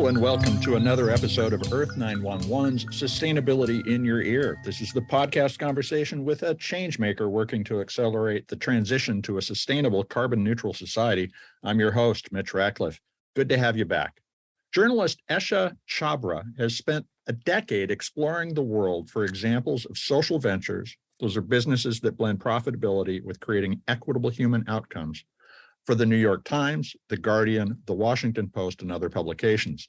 Hello and welcome to another episode of Earth911's Sustainability in Your Ear. This is the podcast conversation with a changemaker working to accelerate the transition to a sustainable carbon neutral society. I'm your host, Mitch Ratcliffe. Good to have you back. Journalist Esha Chhabra has spent a decade exploring the world for examples of social ventures. Those are businesses that blend profitability with creating equitable human outcomes for the New York Times, The Guardian, The Washington Post, and other publications.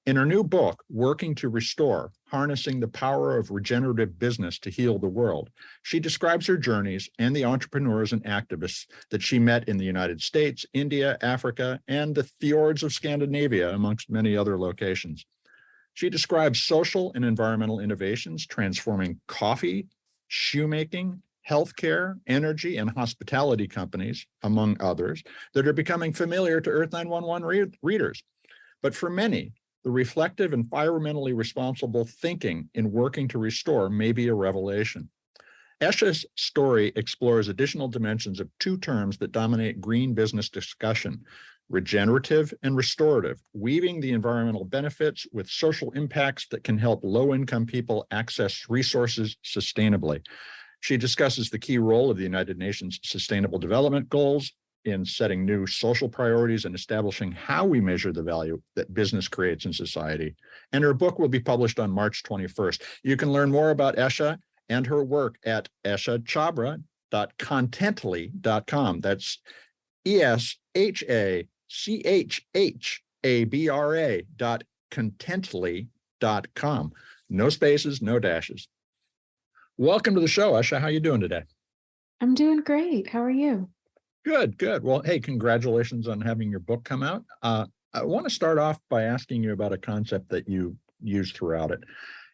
In her new book, Working to Restore, Harnessing the Power of Regenerative Business to Heal the World, she describes her journeys and the entrepreneurs and activists that she met in the United States, India, Africa, and the fjords of Scandinavia, amongst many other locations. She describes social and environmental innovations transforming coffee, shoemaking, healthcare, energy, and hospitality companies, among others, that are becoming familiar to Earth911 readers. But for many, the reflective and environmentally responsible thinking in working to restore may be a revelation. Esha's story explores additional dimensions of two terms that dominate green business discussion: regenerative and restorative, weaving the environmental benefits with social impacts that can help low-income people access resources sustainably. She discusses the key role of the United Nations Sustainable Development Goals in setting new social priorities and establishing how we measure the value that business creates in society. And her book will be published on March 21st. You can learn more about Esha and her work at eshachhabra.contently.com. That's ESHACHABRA.contently.com. No spaces, no dashes. Welcome to the show, Esha. How are you doing today? I'm doing great. How are you? Good, good. Well, hey, congratulations on having your book come out. I want to start off by asking you about a concept that you use throughout it.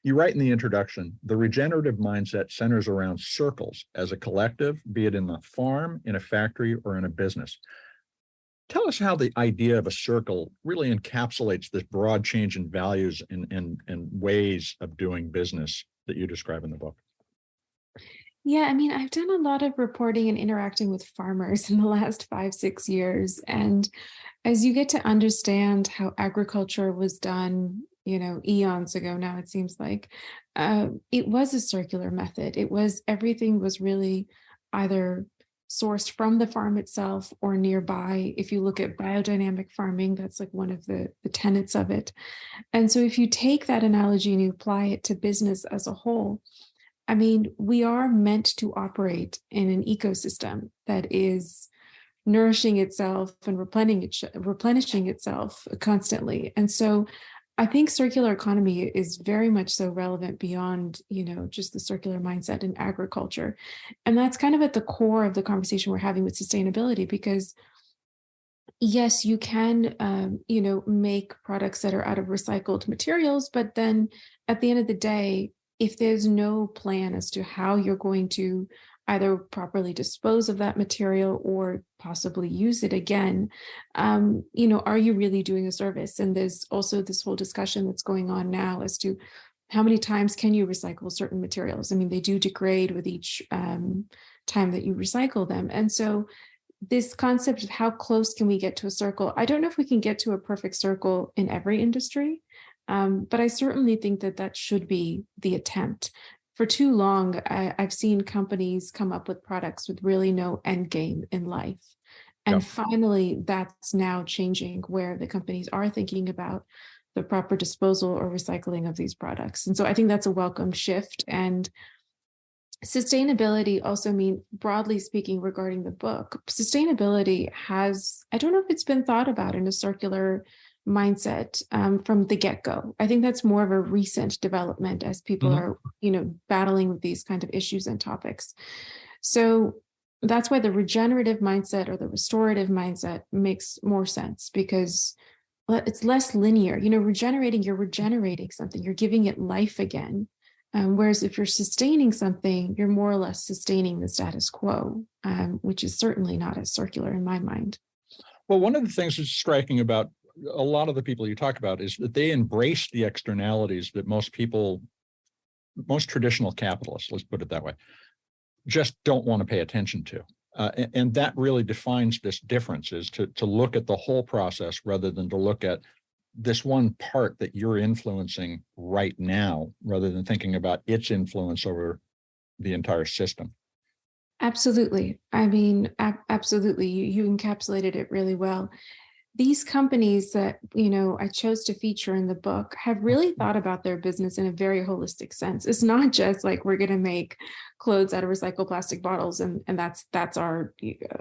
You write in the introduction, the regenerative mindset centers around circles as a collective, be it in the farm, in a factory, or in a business. Tell us how the idea of a circle really encapsulates this broad change in values and ways of doing business that you describe in the book. Yeah, I've done a lot of reporting and interacting with farmers in the last 5-6 years. And as you get to understand how agriculture was done, eons ago now, it seems like, it was a circular method. Everything was really either sourced from the farm itself or nearby. If you look at biodynamic farming, that's like one of the tenets of it. And so if you take that analogy and you apply it to business as a whole, we are meant to operate in an ecosystem that is nourishing itself and replenishing itself constantly. And so I think circular economy is very much so relevant beyond, just the circular mindset in agriculture. And that's kind of at the core of the conversation we're having with sustainability, because yes, you can, make products that are out of recycled materials, but then at the end of the day, if there's no plan as to how you're going to either properly dispose of that material or possibly use it again, are you really doing a service? And there's also this whole discussion that's going on now as to how many times can you recycle certain materials? They do degrade with each time that you recycle them. And so this concept of how close can we get to a circle? I don't know if we can get to a perfect circle in every industry. But I certainly think that should be the attempt. For too long, I've seen companies come up with products with really no end game in life. And Finally, that's now changing, where the companies are thinking about the proper disposal or recycling of these products. And so I think that's a welcome shift. And sustainability also broadly speaking, regarding the book, sustainability I don't know if it's been thought about in a circular mindset from the get-go. I think that's more of a recent development as people are, battling with these kind of issues and topics. So that's why the regenerative mindset or the restorative mindset makes more sense, because it's less linear. Regenerating, you're regenerating something, you're giving it life again. Whereas if you're sustaining something, you're more or less sustaining the status quo, which is certainly not as circular in my mind. Well, one of the things that's striking about a lot of the people you talk about is that they embrace the externalities that most traditional capitalists, let's put it that way, just don't want to pay attention to. And that really defines this difference, is to look at the whole process rather than to look at this one part that you're influencing right now, rather than thinking about its influence over the entire system. Absolutely. I mean, absolutely. You encapsulated it really well. These companies that, I chose to feature in the book have really thought about their business in a very holistic sense. It's not just like we're going to make clothes out of recycled plastic bottles and that's our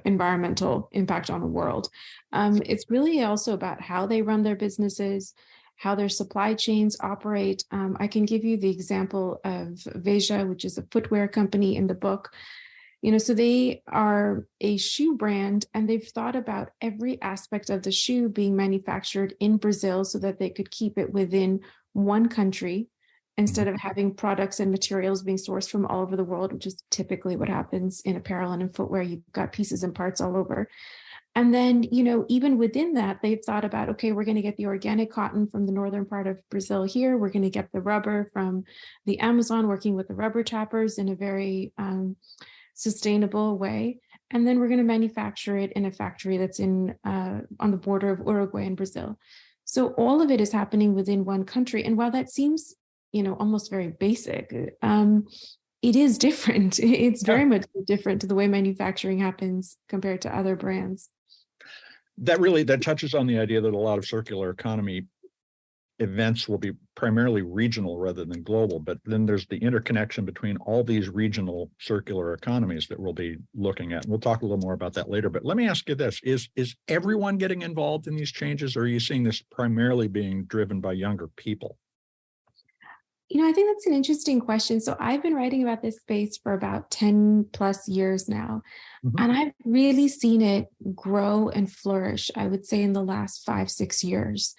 environmental impact on the world. It's really also about how they run their businesses, how their supply chains operate. I can give you the example of Veja, which is a footwear company in the book. So they are a shoe brand and they've thought about every aspect of the shoe being manufactured in Brazil so that they could keep it within one country instead of having products and materials being sourced from all over the world, which is typically what happens in apparel and in footwear. You've got pieces and parts all over. And then, even within that, they've thought about, okay, we're going to get the organic cotton from the northern part of Brazil here. We're going to get the rubber from the Amazon, working with the rubber trappers in a very sustainable way. And then we're going to manufacture it in a factory that's on the border of Uruguay and Brazil. So all of it is happening within one country. And while that seems, almost very basic, it is different. It's very much different to the way manufacturing happens compared to other brands. That touches on the idea that a lot of circular economy events will be primarily regional rather than global, but then there's the interconnection between all these regional circular economies that we'll be looking at. And we'll talk a little more about that later. But let me ask you this, is everyone getting involved in these changes, or are you seeing this primarily being driven by younger people? I think that's an interesting question. So I've been writing about this space for about 10 plus years now. And I've really seen it grow and flourish, I would say, in the last 5-6 years.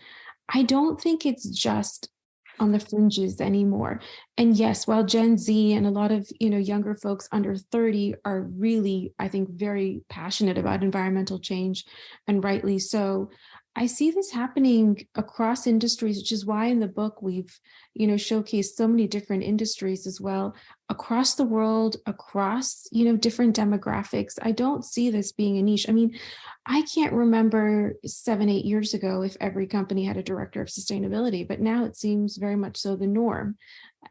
I don't think it's just on the fringes anymore. And yes, while Gen Z and a lot of, younger folks under 30 are really, I think, very passionate about environmental change, and rightly so, I see this happening across industries, which is why in the book we've, showcased so many different industries as well, across the world, across, different demographics. I don't see this being a niche. I mean, I can't remember 7-8 years ago if every company had a director of sustainability, but now it seems very much so the norm.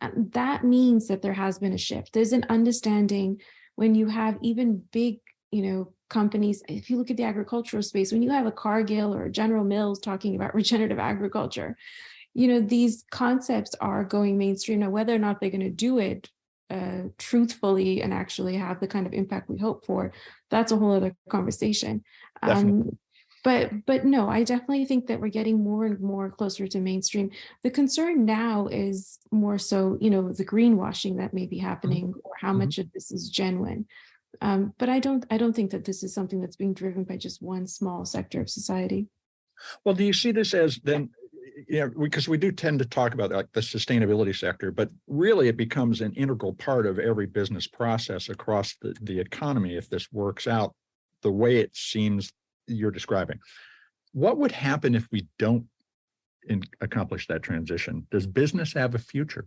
And that means that there has been a shift. There's an understanding when you have even big, companies. If you look at the agricultural space, when you have a Cargill or a General Mills talking about regenerative agriculture, these concepts are going mainstream. Now, whether or not they're going to do it truthfully and actually have the kind of impact we hope for, that's a whole other conversation. But no, I definitely think that we're getting more and more closer to mainstream. The concern now is more so, the greenwashing that may be happening, or how much of this is genuine. But I don't think that this is something that's being driven by just one small sector of society. Well, do you see this as then, because we do tend to talk about like the sustainability sector, but really it becomes an integral part of every business process across the economy if this works out the way it seems you're describing. What would happen if we don't accomplish that transition? Does business have a future?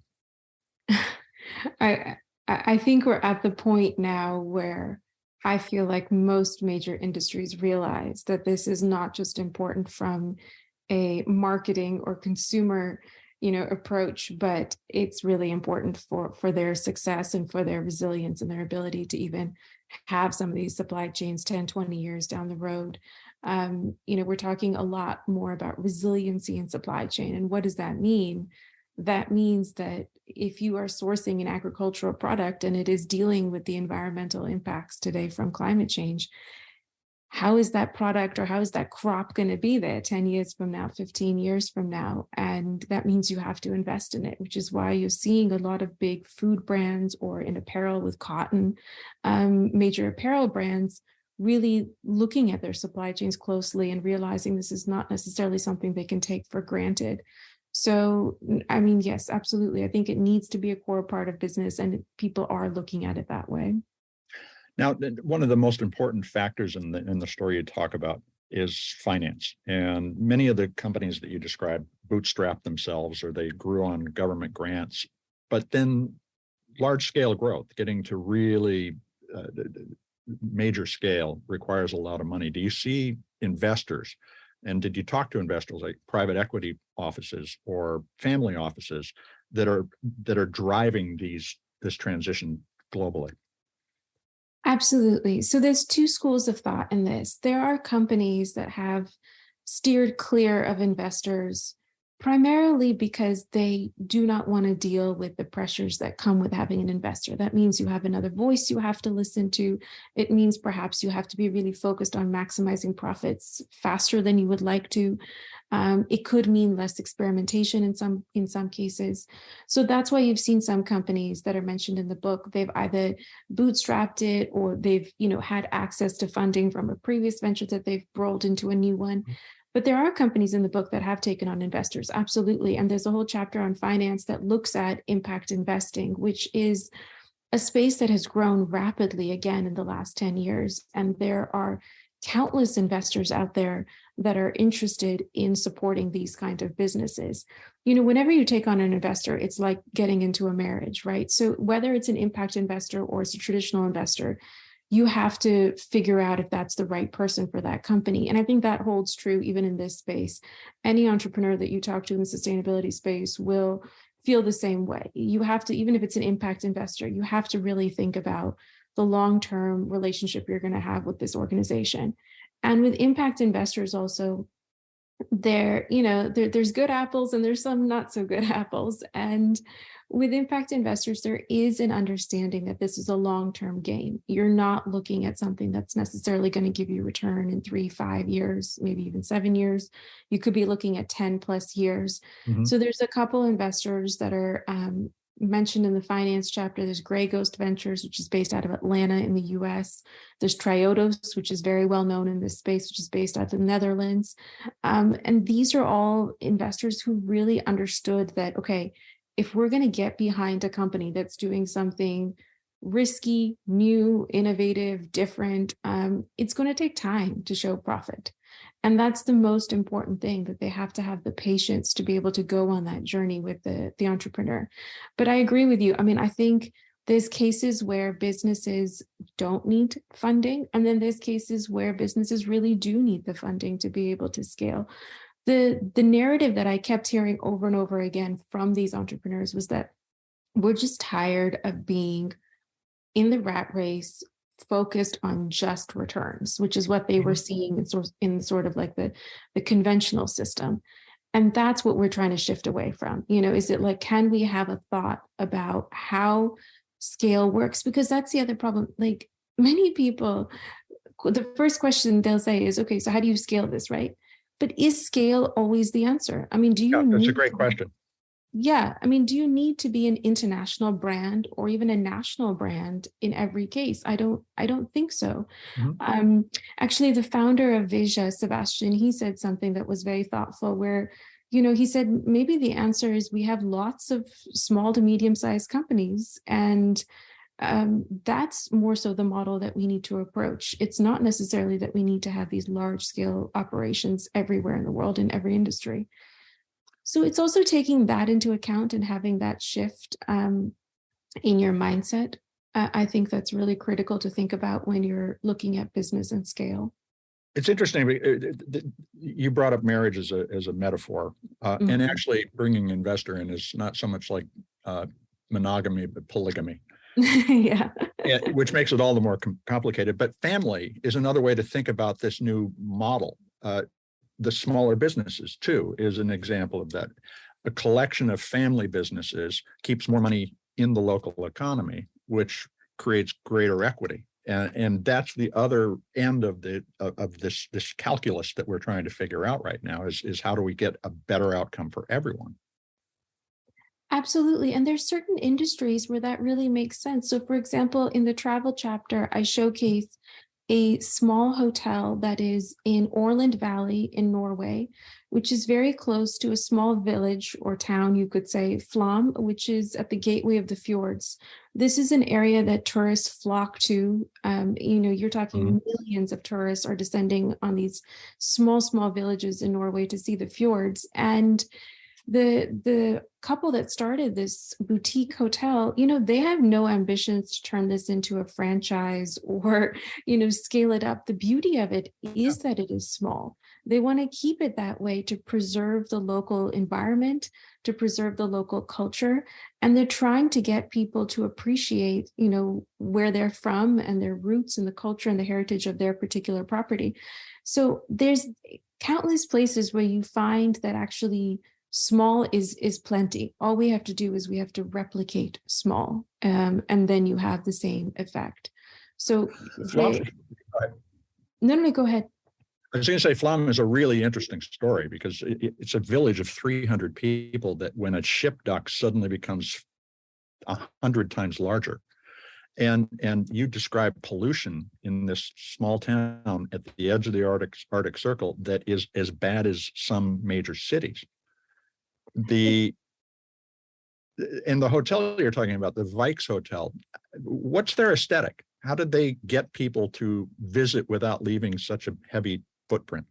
I think we're at the point now where I feel like most major industries realize that this is not just important from a marketing or consumer, approach, but it's really important for their success and for their resilience and their ability to even have some of these supply chains 10, 20 years down the road. We're talking a lot more about resiliency in supply chain. And what does that mean? That means that if you are sourcing an agricultural product and it is dealing with the environmental impacts today from climate change, how is that product or how is that crop going to be there 10 years from now, 15 years from now? And that means you have to invest in it, which is why you're seeing a lot of big food brands, or in apparel with cotton, major apparel brands really looking at their supply chains closely and realizing this is not necessarily something they can take for granted. So, I mean, yes, absolutely. I think it needs to be a core part of business, and people are looking at it that way. Now, one of the most important factors in the story you talk about is finance. And many of the companies that you describe bootstrap themselves, or they grew on government grants. But then large scale growth, getting to really major scale, requires a lot of money. Do you see investors And did you talk to investors like private equity offices or family offices that are driving this transition globally? Absolutely. So there's two schools of thought in this. There are companies that have steered clear of investors primarily because they do not want to deal with the pressures that come with having an investor. That means you have another voice you have to listen to. It means perhaps you have to be really focused on maximizing profits faster than you would like to. It could mean less experimentation in some cases. So that's why you've seen some companies that are mentioned in the book. They've either bootstrapped it or they've had access to funding from a previous venture that they've rolled into a new one. But there are companies in the book that have taken on investors, absolutely. And there's a whole chapter on finance that looks at impact investing, which is a space that has grown rapidly again in the last 10 years. And there are countless investors out there that are interested in supporting these kind of businesses. Whenever you take on an investor, it's like getting into a marriage, right? So whether it's an impact investor or it's a traditional investor, you have to figure out if that's the right person for that company. And I think that holds true even in this space. Any entrepreneur that you talk to in the sustainability space will feel the same way. You have to, even if it's an impact investor, you have to really think about the long-term relationship you're going to have with this organization. And with impact investors also, there's good apples and there's some not so good apples. And with impact investors, there is an understanding that this is a long-term game. You're not looking at something that's necessarily going to give you return in 3, 5 years, maybe even 7 years. You could be looking at 10 plus years. Mm-hmm. So there's a couple investors that are mentioned in the finance chapter. There's Grey Ghost Ventures, which is based out of Atlanta in the US. There's Triodos, which is very well known in this space, which is based out of the Netherlands. And these are all investors who really understood that, okay, if we're going to get behind a company that's doing something risky, new, innovative, different, it's going to take time to show profit. And that's the most important thing, that they have to have the patience to be able to go on that journey with the entrepreneur. But I agree with you. I mean, I think there's cases where businesses don't need funding, and then there's cases where businesses really do need the funding to be able to scale. The narrative that I kept hearing over and over again from these entrepreneurs was that we're just tired of being in the rat race, focused on just returns, which is what they were seeing in sort of like the conventional system. And that's what we're trying to shift away from. Is it like, can we have a thought about how scale works? Because that's the other problem. Like, many people, the first question they'll say is, okay, so how do you scale this, right? But is scale always the answer? I mean, that's a great question. Yeah. I mean, do you need to be an international brand or even a national brand in every case? I don't think so. Mm-hmm. Actually, the founder of Veja, Sebastian, he said something that was very thoughtful where, he said, maybe the answer is we have lots of small to medium-sized companies, and that's more so the model that we need to approach. It's not necessarily that we need to have these large-scale operations everywhere in the world in every industry. So it's also taking that into account and having that shift in your mindset. I think that's really critical to think about when you're looking at business and scale. It's interesting. You brought up marriage as a metaphor, mm-hmm. and actually bringing an investor in is not so much like monogamy, but polygamy. Yeah. Which makes it all the more complicated. But family is another way to think about this new model. The smaller businesses, too, is an example of that. A collection of family businesses keeps more money in the local economy, which creates greater equity. And that's the other end of this calculus that we're trying to figure out right now is how do we get a better outcome for everyone? Absolutely. And there's certain industries where that really makes sense. So, for example, in the travel chapter, I showcase a small hotel that is in Orland Valley in Norway, which is very close to a small village or town, you could say, Flom, which is at the gateway of the fjords. This is an area that tourists flock to. You're talking mm-hmm. millions of tourists are descending on these small villages in Norway to see the fjords. And the couple that started this boutique hotel, they have no ambitions to turn this into a franchise or, scale it up. The beauty of it is that it is small. They want to keep it that way to preserve the local environment, to preserve the local culture. And they're trying to get people to appreciate, where they're from and their roots and the culture and the heritage of their particular property. So there's countless places where you find that actually small is plenty. All we have to do is we have to replicate small, and then you have the same effect. So no, go ahead. I was going to say Flom is a really interesting story because it's a village of 300 people that when a ship docks suddenly becomes 100 times larger. And you describe pollution in this small town at the edge of the Arctic Circle that is as bad as some major cities. And the hotel you're talking about, the Vikes Hotel, what's their aesthetic? How did they get people to visit without leaving such a heavy footprint?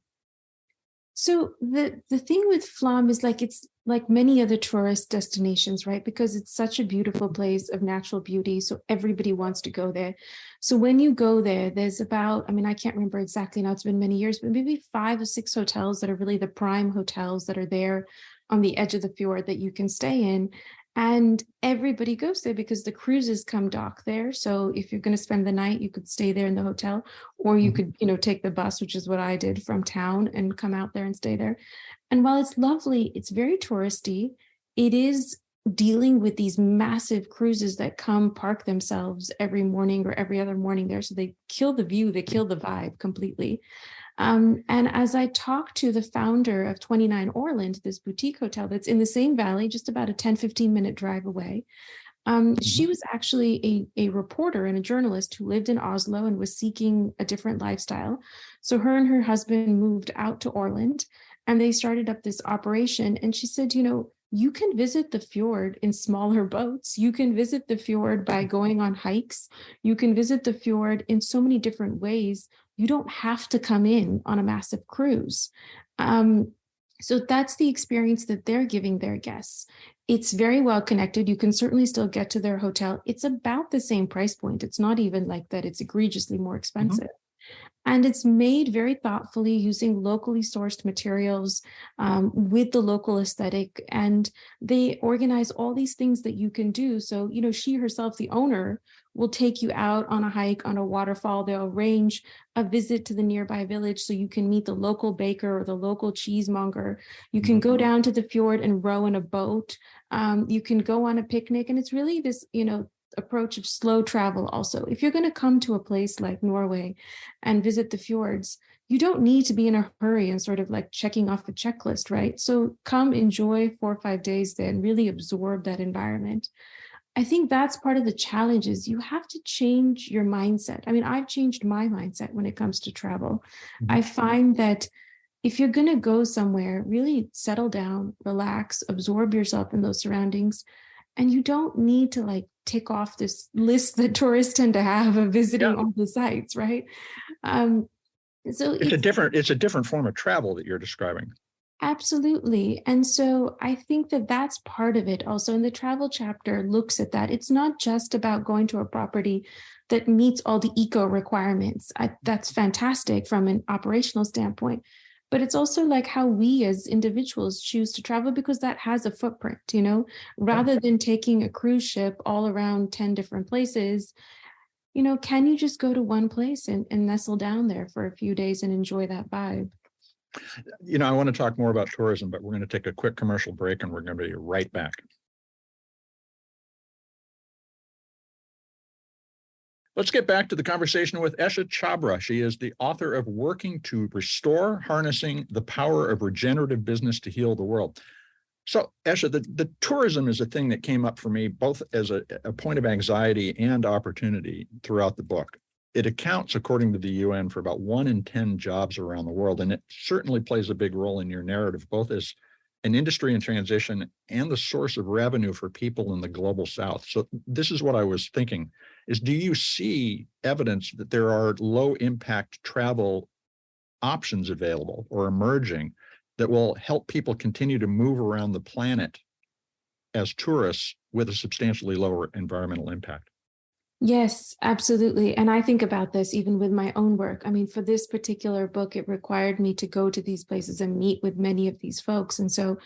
So the thing with Flom is it's like many other tourist destinations, right? Because it's such a beautiful place of natural beauty. So everybody wants to go there. So when you go there, there's about, I can't remember exactly now, it's been many years, but maybe 5 or 6 hotels that are really the prime hotels that are there on the edge of the fjord that you can stay in. And everybody goes there because the cruises come dock there. So if you're going to spend the night, you could stay there in the hotel, or you could, take the bus, which is what I did from town, and come out there and stay there. And while it's lovely, it's very touristy. It is dealing with these massive cruises that come park themselves every morning or every other morning there. So they kill the view, they kill the vibe completely. And as I talked to the founder of 29 Orland, this boutique hotel that's in the same valley, just about a 10-15 minute drive away, she was actually a reporter and a journalist who lived in Oslo and was seeking a different lifestyle. So her and her husband moved out to Orland and they started up this operation. And she said, you can visit the fjord in smaller boats. You can visit the fjord by going on hikes. You can visit the fjord in so many different ways. You don't have to come in on a massive cruise. So that's the experience that they're giving their guests. It's very well connected. You can certainly still get to their hotel. It's about the same price point. It's not even like that it's egregiously more expensive. And it's made very thoughtfully using locally sourced materials with the local aesthetic. And they organize all these things that you can do. So, she herself, the owner, will take you out on a hike, on a waterfall. They'll arrange a visit to the nearby village so you can meet the local baker or the local cheesemonger. You can go down to the fjord and row in a boat. You can go on a picnic. And it's really this, approach of slow travel also. If you're going to come to a place like Norway and visit the fjords, you don't need to be in a hurry and sort of like checking off a checklist, right? So come enjoy 4 or 5 days there and really absorb that environment. I think that's part of the challenge is you have to change your mindset. I've changed my mindset when it comes to travel. I find that if you're going to go somewhere, really settle down, relax, absorb yourself in those surroundings. And you don't need to tick off this list that tourists tend to have of visiting all the sites, right? So it's a different form of travel that you're describing. Absolutely. And so I think that that's part of it also. And the travel chapter looks at that. It's not just about going to a property that meets all the eco requirements. That's fantastic from an operational standpoint. But it's also how we as individuals choose to travel because that has a footprint, rather than taking a cruise ship all around 10 different places, can you just go to one place and nestle down there for a few days and enjoy that vibe? I want to talk more about tourism, but we're going to take a quick commercial break and we're going to be right back. Let's get back to the conversation with Esha Chhabra. She is the author of Working to Restore, Harnessing the Power of Regenerative Business to Heal the World. So, Esha, the tourism is a thing that came up for me both as a point of anxiety and opportunity throughout the book. It accounts, according to the UN, for about 1 in 10 jobs around the world, and it certainly plays a big role in your narrative, both as an industry in transition and the source of revenue for people in the global South. So this is what I was thinking, is do you see evidence that there are low impact travel options available or emerging that will help people continue to move around the planet as tourists with a substantially lower environmental impact? Yes, absolutely. And I think about this even with my own work. I mean, for this particular book, it required me to go to these places and meet with many of these folks. And so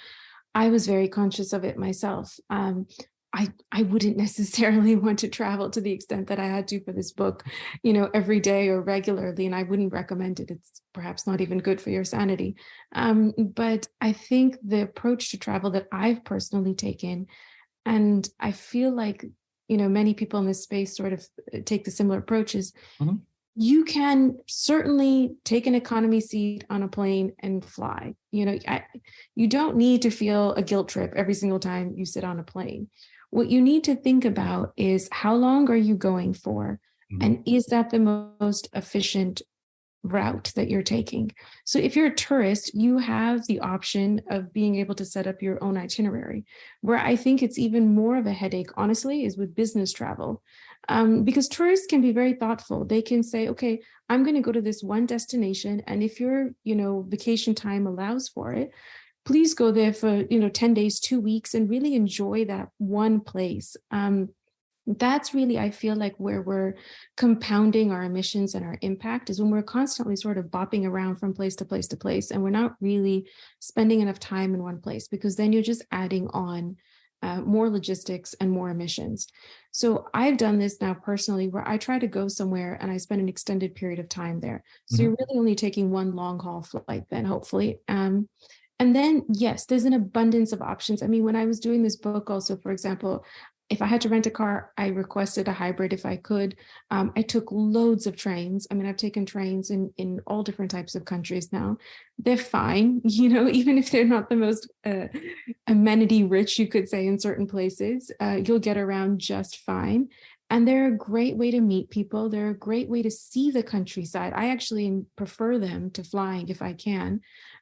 I was very conscious of it myself. I wouldn't necessarily want to travel to the extent that I had to for this book, every day or regularly, and I wouldn't recommend it. It's perhaps not even good for your sanity. But I think the approach to travel that I've personally taken, and I feel like, many people in this space sort of take the similar approaches. Mhm. You can certainly take an economy seat on a plane and fly. You don't need to feel a guilt trip every single time you sit on a plane. What you need to think about is, how long are you going for? Mhm. And is that the most efficient route that you're taking? So if you're a tourist, you have the option of being able to set up your own itinerary. Where I think it's even more of a headache, honestly, is with business travel. Because tourists can be very thoughtful. They can say, okay, I'm going to go to this one destination. And if your, vacation time allows for it, please go there for, 10 days, 2 weeks, and really enjoy that one place. That's really, I feel like, where we're compounding our emissions and our impact, is when we're constantly sort of bopping around from place to place to place, and we're not really spending enough time in one place, because then you're just adding on more logistics and more emissions. So I've done this now personally, where I try to go somewhere and I spend an extended period of time there. So Mhm. you're really only taking one long haul flight then, hopefully. And then, yes, there's an abundance of options. I mean, when I was doing this book, also, for example, if I had to rent a car, I requested a hybrid if I could. I took loads of trains. I mean, I've taken trains in all different types of countries now. They're fine, even if they're not the most amenity rich, you could say, in certain places. You'll get around just fine. And they're a great way to meet people. They're a great way to see the countryside. I actually prefer them to flying if I can.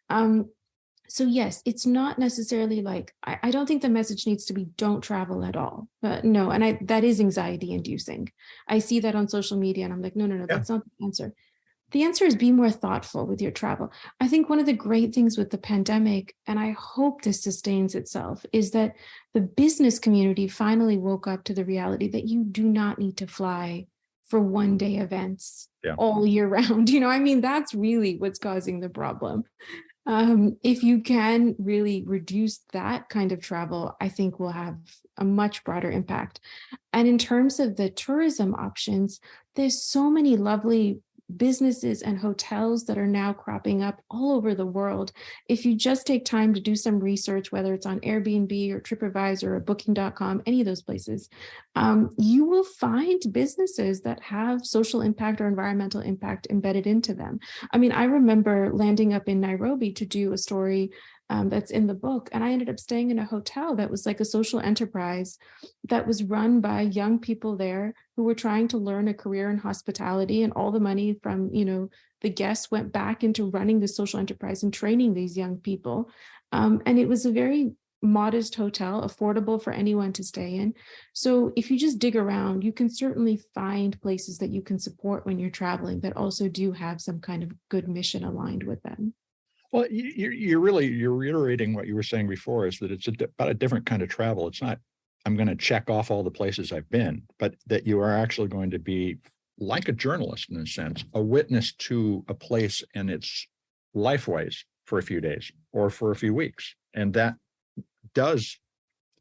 Um, so yes, it's not necessarily like, I don't think the message needs to be don't travel at all. No, and that is anxiety inducing. I see that on social media and I'm like, no, no, no, Yeah. that's not the answer. The answer is, be more thoughtful with your travel. I think one of the great things with the pandemic, and I hope this sustains itself, is that the business community finally woke up to the reality that you do not need to fly for one day events Yeah. all year round. I mean, that's really what's causing the problem. If you can really reduce that kind of travel, I think we'll have a much broader impact. And in terms of the tourism options, there's so many lovely businesses and hotels that are now cropping up all over the world. If you just take time to do some research, whether it's on Airbnb or TripAdvisor or Booking.com, any of those places, you will find businesses that have social impact or environmental impact embedded into them. I mean, I remember landing up in Nairobi to do a story that's in the book, and I ended up staying in a hotel that was like a social enterprise that was run by young people there who were trying to learn a career in hospitality, and all the money from the guests went back into running the social enterprise and training these young people. And it was a very modest hotel, affordable for anyone to stay in. So if you just dig around, you can certainly find places that you can support when you're traveling that also do have some kind of good mission aligned with them. Well, you're reiterating what you were saying before, is that it's about a different kind of travel. It's not, I'm going to check off all the places I've been, but that you are actually going to be like a journalist, in a sense, a witness to a place and its lifeways for a few days or for a few weeks. And that does,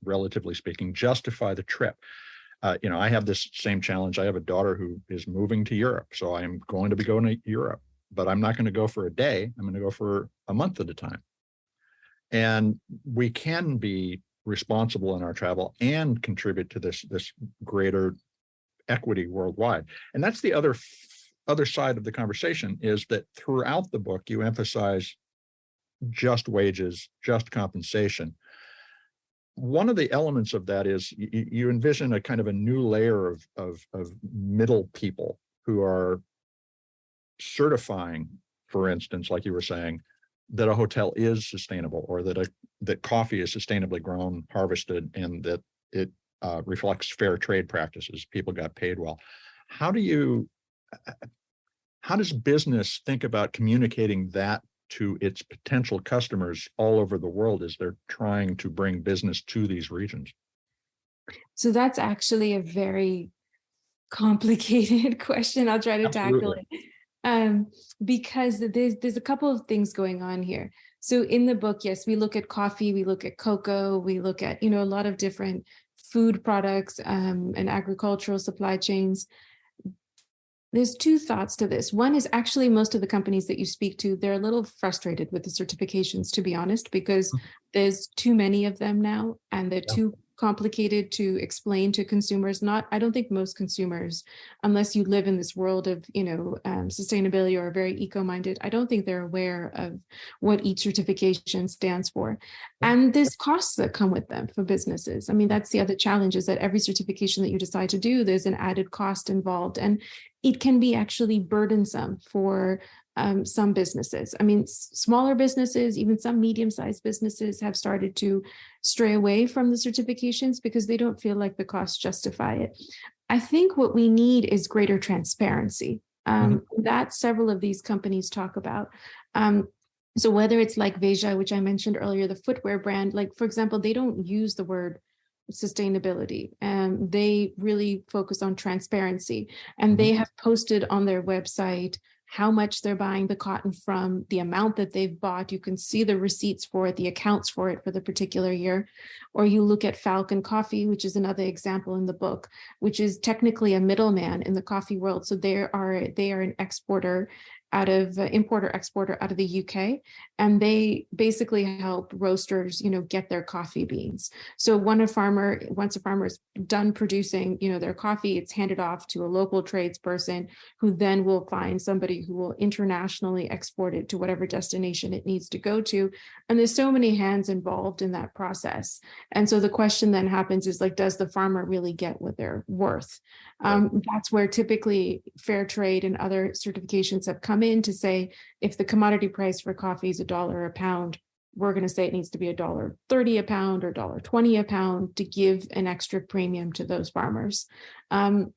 relatively speaking, justify the trip. I have this same challenge. I have a daughter who is moving to Europe. So I'm going to be going to Europe, but I'm not going to go for a day. I'm going to go for a month at a time. And we can be responsible in our travel and contribute to this greater equity worldwide. And that's the other side of the conversation, is that throughout the book, you emphasize just wages, just compensation. One of the elements of that is you envision a kind of a new layer of middle people who are certifying, for instance, like you were saying, that a hotel is sustainable, or that coffee is sustainably grown, harvested, and that it reflects fair trade practices. People got paid well. How does business think about communicating that to its potential customers all over the world as they're trying to bring business to these regions? So that's actually a very complicated question. I'll try to tackle Absolutely. it. Because there's a couple of things going on here. So in the book, yes, we look at coffee, we look at cocoa, we look at, a lot of different food products and agricultural supply chains. There's two thoughts to this. One is actually most of the companies that you speak to, they're a little frustrated with the certifications, to be honest, because there's too many of them now and they're Yeah. too complicated to explain to consumers. I don't think most consumers, unless you live in this world of, sustainability or are very eco-minded, I don't think they're aware of what each certification stands for. And there's costs that come with them for businesses. I mean, that's the other challenge is that every certification that you decide to do, there's an added cost involved. And it can be actually burdensome for some businesses. I mean, smaller businesses, even some medium-sized businesses have started to stray away from the certifications because they don't feel like the costs justify it. I think what we need is greater transparency. That several of these companies talk about. So whether it's like Veja, which I mentioned earlier, the footwear brand, like for example, they don't use the word sustainability and they really focus on transparency, and they have posted on their website how much they're buying the cotton from, the amount that they've bought. You can see the receipts for it, the accounts for it for the particular year. Or you look at Falcon Coffee, which is another example in the book, which is technically a middleman in the coffee world. So they are an exporter importer exporter out of the UK, and they basically help roasters, get their coffee beans. So once a farmer is done producing, their coffee, it's handed off to a local tradesperson who then will find somebody who will internationally export it to whatever destination it needs to go to. And there's so many hands involved in that process. And so the question then happens is like, does the farmer really get what they're worth? That's where typically fair trade and other certifications have come in to say, if the commodity price for coffee is $1 a pound, we're going to say it needs to be $1.30 a pound or $1.20 a pound to give an extra premium to those farmers. And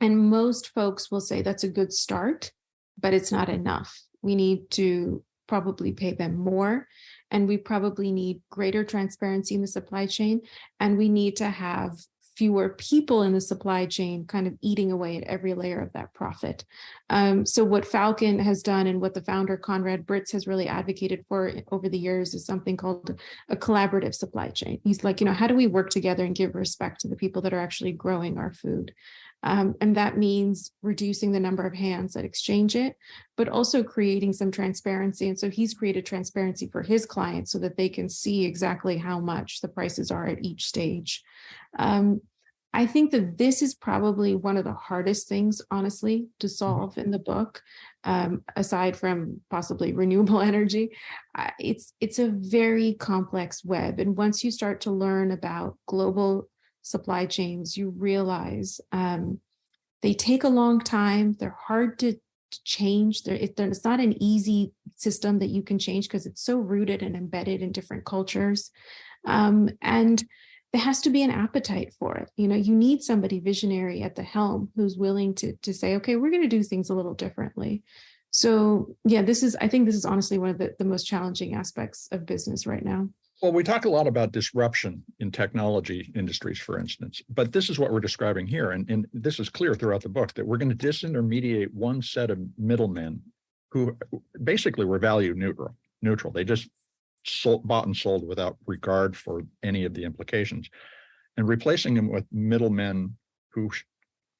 most folks will say that's a good start, but it's not enough. We need to probably pay them more, and we probably need greater transparency in the supply chain, and we need to have fewer people in the supply chain kind of eating away at every layer of that profit. So what Falcon has done and what the founder, Conrad Britz, has really advocated for over the years is something called a collaborative supply chain. He's like, how do we work together and give respect to the people that are actually growing our food? And that means reducing the number of hands that exchange it, but also creating some transparency. And so he's created transparency for his clients so that they can see exactly how much the prices are at each stage. I think that this is probably one of the hardest things, honestly, to solve in the book, aside from possibly renewable energy. It's a very complex web. And once you start to learn about global supply chains, you realize they take a long time. They're hard to change. It's not an easy system that you can change because it's so rooted and embedded in different cultures. And there has to be an appetite for it. You need somebody visionary at the helm who's willing to say, okay, we're going to do things a little differently. So yeah, I think this is honestly one of the most challenging aspects of business right now. Well, we talk a lot about disruption in technology industries, for instance, but this is what we're describing here. And this is clear throughout the book, that we're going to disintermediate one set of middlemen who basically were value neutral. They just bought and sold without regard for any of the implications, and replacing them with middlemen who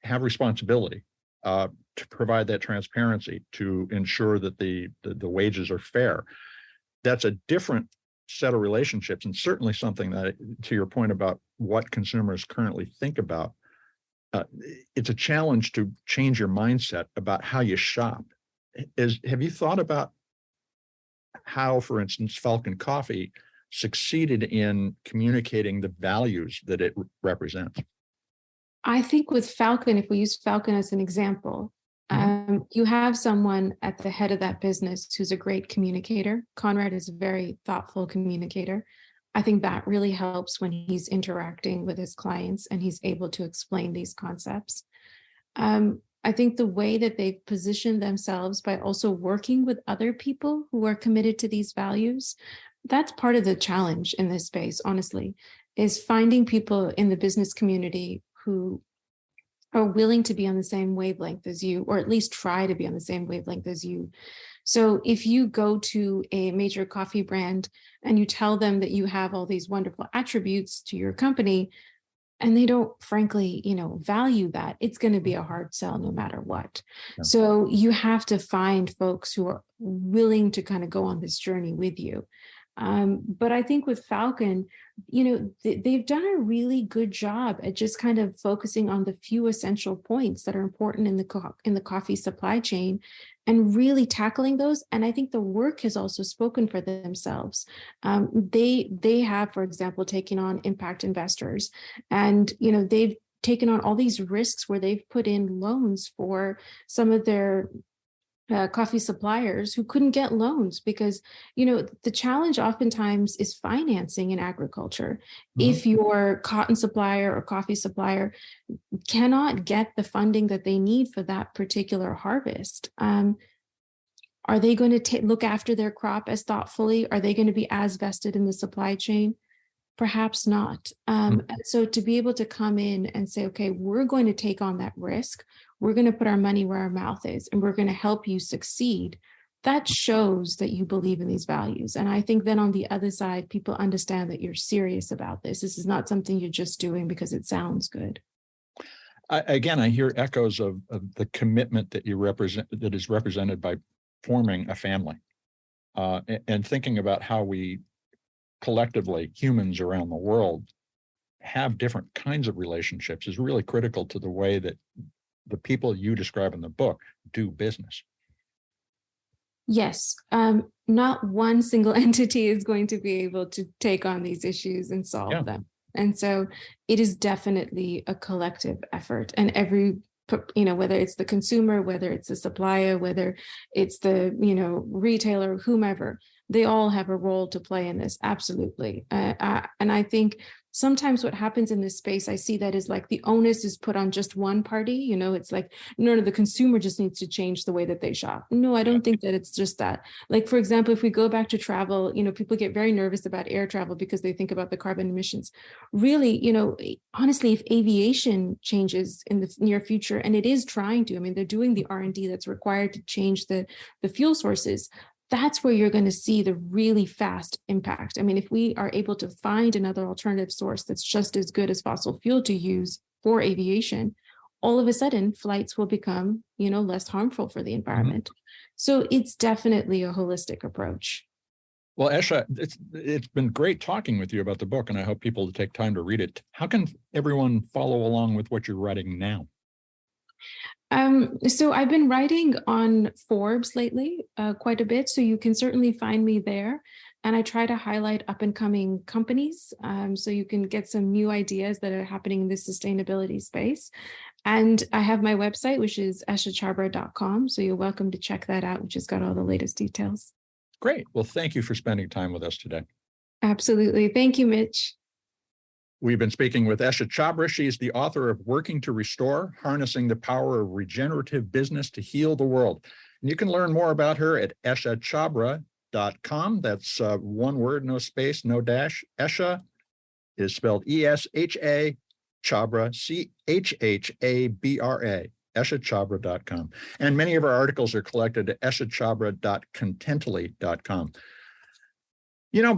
have responsibility to provide that transparency, to ensure that the wages are fair. That's a different set of relationships, and certainly something that, to your point about what consumers currently think about, it's a challenge to change your mindset about how you shop. Have you thought about how, for instance, Falcon Coffee succeeded in communicating the values that it represents? I think with Falcon, if we use Falcon as an example, you have someone at the head of that business who's a great communicator. Conrad is a very thoughtful communicator. I think that really helps when he's interacting with his clients and he's able to explain these concepts. I think the way that they've positioned themselves by also working with other people who are committed to these values, that's part of the challenge in this space, honestly, is finding people in the business community who are willing to be on the same wavelength as you, or at least try to be on the same wavelength as you. So if you go to a major coffee brand and you tell them that you have all these wonderful attributes to your company, and they don't frankly, value that, it's going to be a hard sell no matter what. Yeah. So you have to find folks who are willing to kind of go on this journey with you. But I think with Falcon, they've done a really good job at just kind of focusing on the few essential points that are important in the coffee supply chain, and really tackling those. And I think the work has also spoken for themselves. They have, for example, taken on impact investors, and they've taken on all these risks where they've put in loans for some of their coffee suppliers who couldn't get loans because, the challenge oftentimes is financing in agriculture. Mm-hmm. If your cotton supplier or coffee supplier cannot get the funding that they need for that particular harvest, are they going to look after their crop as thoughtfully? Are they going to be as vested in the supply chain? Perhaps not. And so to be able to come in and say, okay, we're going to take on that risk. We're going to put our money where our mouth is, and we're going to help you succeed. That shows that you believe in these values. And I think then on the other side, people understand that you're serious about this. This is not something you're just doing because it sounds good. I hear echoes of the commitment that you represent, that is represented by forming a family, and thinking about how we collectively, humans around the world, have different kinds of relationships is really critical to the way that the people you describe in the book do business. Yes. Not one single entity is going to be able to take on these issues and solve them. And so it is definitely a collective effort, and every, whether it's the consumer, whether it's the supplier, whether it's the, retailer, whomever, they all have a role to play in this. Absolutely. And I think sometimes what happens in this space, I see that is like the onus is put on just one party. It's like, no, the consumer just needs to change the way that they shop. No, I don't think that it's just that. Like, for example, if we go back to travel, people get very nervous about air travel because they think about the carbon emissions. Really, honestly, if aviation changes in the near future, and it is trying to, they're doing the R&D that's required to change the fuel sources, that's where you're going to see the really fast impact. If we are able to find another alternative source that's just as good as fossil fuel to use for aviation, all of a sudden flights will become, less harmful for the environment. Mm-hmm. So it's definitely a holistic approach. Well, Esha, it's been great talking with you about the book, and I hope people take time to read it. How can everyone follow along with what you're writing now? So I've been writing on Forbes lately, quite a bit. So you can certainly find me there. And I try to highlight up and coming companies. So you can get some new ideas that are happening in this sustainability space. And I have my website, which is eshachhabra.com. So you're welcome to check that out, which has got all the latest details. Great. Well, thank you for spending time with us today. Absolutely. Thank you, Mitch. We've been speaking with Esha Chhabra. She's the author of Working to Restore, Harnessing the Power of Regenerative Business to Heal the World. And you can learn more about her at eshachhabra.com. That's one word, no space, no dash. Esha is spelled E-S-H-A, Chhabra, C-H-H-A-B-R-A, eshachhabra.com. And many of our articles are collected at eshachabra.contently.com.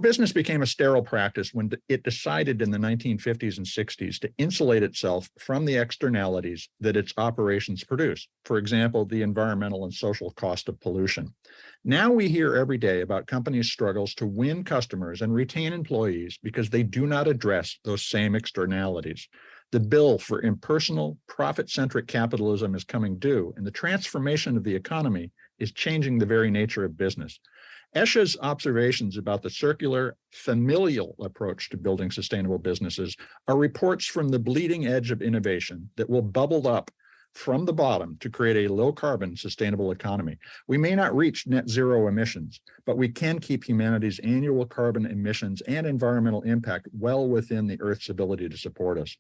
Business became a sterile practice when it decided in the 1950s and 60s to insulate itself from the externalities that its operations produce. For example, the environmental and social cost of pollution. Now we hear every day about companies' struggles to win customers and retain employees because they do not address those same externalities. The bill for impersonal, profit-centric capitalism is coming due, and the transformation of the economy is changing the very nature of business. Esha's observations about the circular, familial approach to building sustainable businesses are reports from the bleeding edge of innovation that will bubble up from the bottom to create a low-carbon, sustainable economy. We may not reach net zero emissions, but we can keep humanity's annual carbon emissions and environmental impact well within the Earth's ability to support us.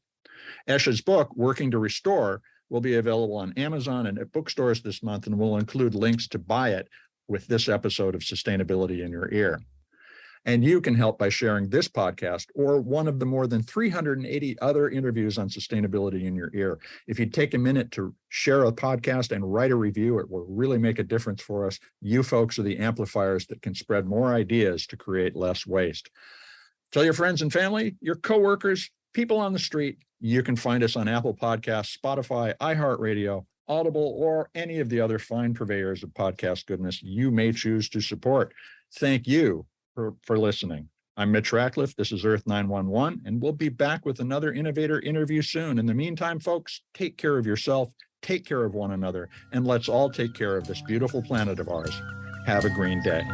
Esha's book, Working to Restore, will be available on Amazon and at bookstores this month, and will include links to buy it with this episode of Sustainability in Your Ear. And you can help by sharing this podcast or one of the more than 380 other interviews on sustainability in your ear. If you take a minute to share a podcast and write a review, it will really make a difference for us. You folks are the amplifiers that can spread more ideas to create less waste. Tell your friends and family, your coworkers, people on the street. You can find us on Apple Podcasts, Spotify, iHeartRadio, Audible, or any of the other fine purveyors of podcast goodness you may choose to support. Thank you for listening. I'm Mitch Ratcliffe. This is Earth 911, and we'll be back with another innovator interview soon. In the meantime, folks, take care of yourself, take care of one another, and let's all take care of this beautiful planet of ours. Have a green day.